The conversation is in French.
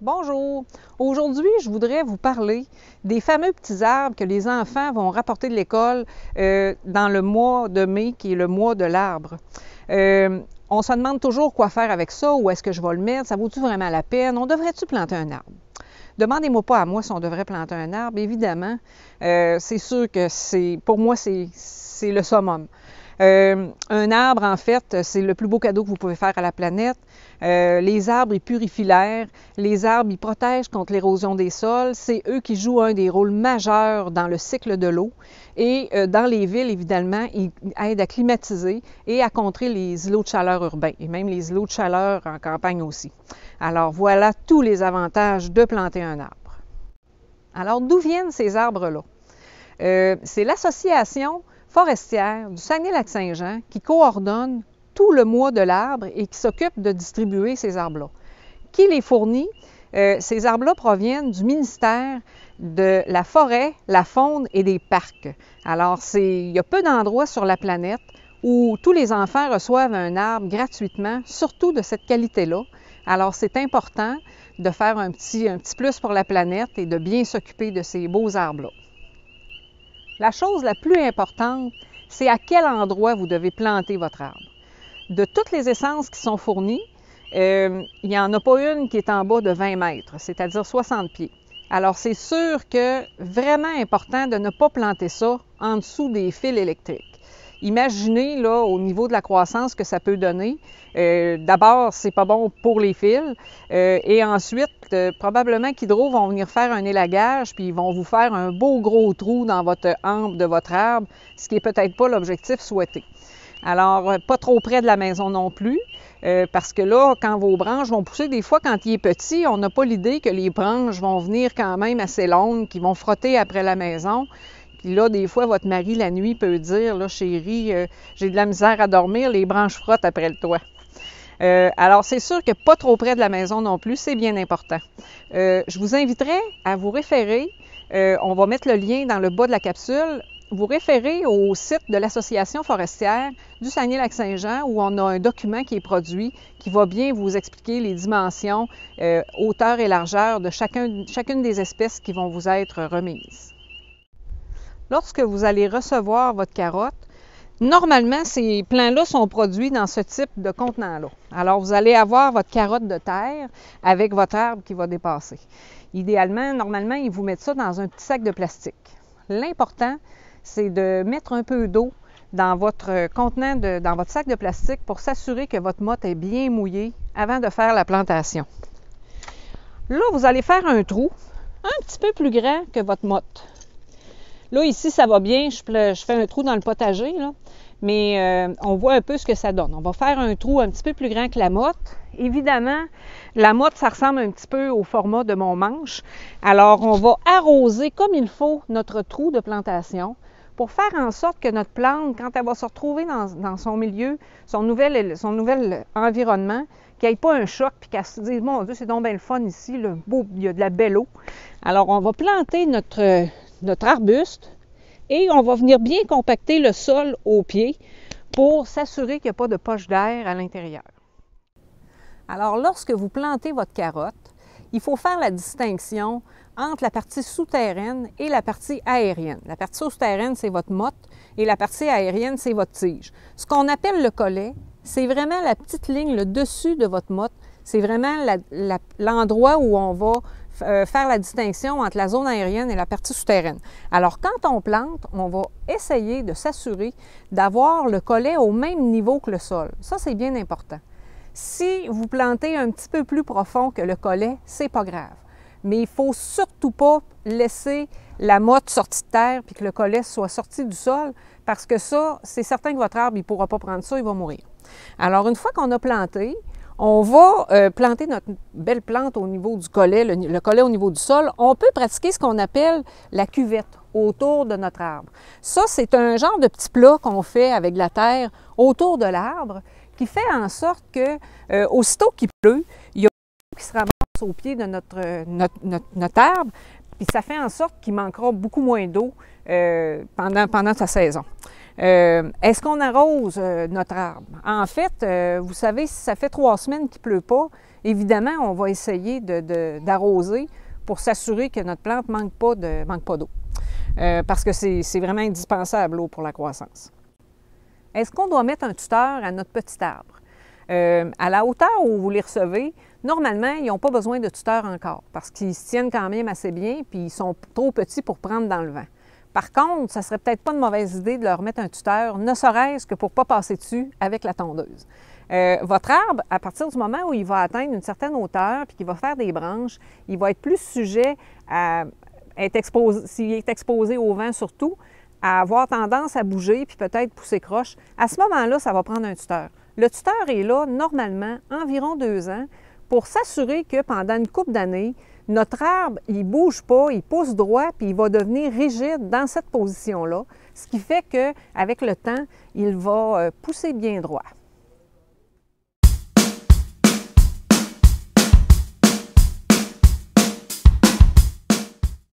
Bonjour! Aujourd'hui, je voudrais vous parler des fameux petits arbres que les enfants vont rapporter de l'école dans le mois de mai, qui est le mois de l'arbre. On se demande toujours quoi faire avec ça, où est-ce que je vais le mettre, ça vaut-tu vraiment la peine, on devrait-tu planter un arbre? Demandez-moi pas à moi si on devrait planter un arbre, évidemment, c'est sûr que pour moi, c'est le summum. Un arbre, en fait, c'est le plus beau cadeau que vous pouvez faire à la planète. Les arbres, ils purifient l'air. Les arbres, ils protègent contre l'érosion des sols. C'est eux qui jouent un des rôles majeurs dans le cycle de l'eau. Et dans les villes, évidemment, ils aident à climatiser et à contrer les îlots de chaleur urbains et même les îlots de chaleur en campagne aussi. Alors, voilà tous les avantages de planter un arbre. Alors, d'où viennent ces arbres-là? C'est l'association forestière du Saguenay-Lac-Saint-Jean qui coordonne tout le mois de l'arbre et qui s'occupe de distribuer ces arbres-là. Qui les fournit? Ces arbres-là proviennent du ministère de la Forêt, la Faune et des Parcs. Alors, il y a peu d'endroits sur la planète où tous les enfants reçoivent un arbre gratuitement, surtout de cette qualité-là. Alors, c'est important de faire un petit plus pour la planète et de bien s'occuper de ces beaux arbres-là. La chose la plus importante, c'est à quel endroit vous devez planter votre arbre. De toutes les essences qui sont fournies, il n'y en a pas une qui est en bas de 20 mètres, c'est-à-dire 60 pieds. Alors, c'est sûr que vraiment important de ne pas planter ça en dessous des fils électriques. Imaginez, là, au niveau de la croissance que ça peut donner. D'abord, c'est pas bon pour les fils. Et ensuite, probablement qu'Hydro vont venir faire un élagage, puis ils vont vous faire un beau gros trou dans votre hampe de votre arbre, ce qui n'est peut-être pas l'objectif souhaité. Alors, pas trop près de la maison non plus, parce que là, quand vos branches vont pousser, des fois, quand il est petit, on n'a pas l'idée que les branches vont venir quand même assez longues, qui vont frotter après la maison. Puis là, des fois, votre mari, la nuit, peut dire, là, chérie, j'ai de la misère à dormir, les branches frottent après le toit. Alors, c'est sûr que pas trop près de la maison non plus, c'est bien important. Je vous inviterai à vous référer, on va mettre le lien dans le bas de la capsule, vous référez au site de l'Association forestière du Saguenay-Lac-Saint-Jean où on a un document qui est produit qui va bien vous expliquer les dimensions, hauteur et largeur de chacune des espèces qui vont vous être remises. Lorsque vous allez recevoir votre carotte, normalement, ces plants-là sont produits dans ce type de contenant-là. Alors, vous allez avoir votre carotte de terre avec votre arbre qui va dépasser. Idéalement, normalement, ils vous mettent ça dans un petit sac de plastique. L'important, c'est de mettre un peu d'eau dans votre contenant, dans votre sac de plastique pour s'assurer que votre motte est bien mouillée avant de faire la plantation. Là, vous allez faire un trou un petit peu plus grand que votre motte. Là, ici, ça va bien, je fais un trou dans le potager, là, mais on voit un peu ce que ça donne. On va faire un trou un petit peu plus grand que la motte. Évidemment, la motte, ça ressemble un petit peu au format de mon manche. Alors, on va arroser comme il faut notre trou de plantation pour faire en sorte que notre plante, quand elle va se retrouver dans son milieu, son nouvel environnement, qu'il n'y ait pas un choc puis qu'elle se dise « Mon Dieu, c'est donc bien le fun ici, il y a de la belle eau. » Alors, on va planter notre arbuste et on va venir bien compacter le sol au pied pour s'assurer qu'il n'y a pas de poche d'air à l'intérieur. Alors, lorsque vous plantez votre carotte, il faut faire la distinction entre la partie souterraine et la partie aérienne. La partie souterraine, c'est votre motte et la partie aérienne, c'est votre tige. Ce qu'on appelle le collet, c'est vraiment la petite ligne, le dessus de votre motte. C'est vraiment l'endroit où on va faire la distinction entre la zone aérienne et la partie souterraine. Alors, quand on plante, on va essayer de s'assurer d'avoir le collet au même niveau que le sol. Ça, c'est bien important. Si vous plantez un petit peu plus profond que le collet, c'est pas grave. Mais il ne faut surtout pas laisser la motte sortie de terre puis que le collet soit sorti du sol parce que ça, c'est certain que votre arbre, il ne pourra pas prendre ça, il va mourir. Alors, une fois qu'on a planté, on va planter notre belle plante au niveau du collet, le collet au niveau du sol. On peut pratiquer ce qu'on appelle la cuvette autour de notre arbre. Ça, c'est un genre de petit plat qu'on fait avec de la terre autour de l'arbre qui fait en sorte que, aussitôt qu'il pleut, il y a l'eau qui se ramasse au pied de notre arbre, puis ça fait en sorte qu'il manquera beaucoup moins d'eau pendant sa saison. Est-ce qu'on arrose notre arbre? En fait, vous savez, si ça fait 3 semaines qu'il ne pleut pas, évidemment, on va essayer d'arroser pour s'assurer que notre plante ne manque pas d'eau. Parce que c'est vraiment indispensable, l'eau, pour la croissance. Est-ce qu'on doit mettre un tuteur à notre petit arbre? À la hauteur où vous les recevez, normalement, ils n'ont pas besoin de tuteur encore parce qu'ils se tiennent quand même assez bien puis ils sont trop petits pour prendre dans le vent. Par contre, ça ne serait peut-être pas une mauvaise idée de leur mettre un tuteur, ne serait-ce que pour ne pas passer dessus avec la tondeuse. Votre arbre, à partir du moment où il va atteindre une certaine hauteur puis qu'il va faire des branches, il va être plus sujet à être exposé, s'il est exposé au vent surtout, à avoir tendance à bouger puis peut-être pousser croche. À ce moment-là, ça va prendre un tuteur. Le tuteur est là, normalement, environ 2 ans, pour s'assurer que pendant une couple d'années, notre arbre, il ne bouge pas, il pousse droit, puis il va devenir rigide dans cette position-là, ce qui fait qu'avec le temps, il va pousser bien droit.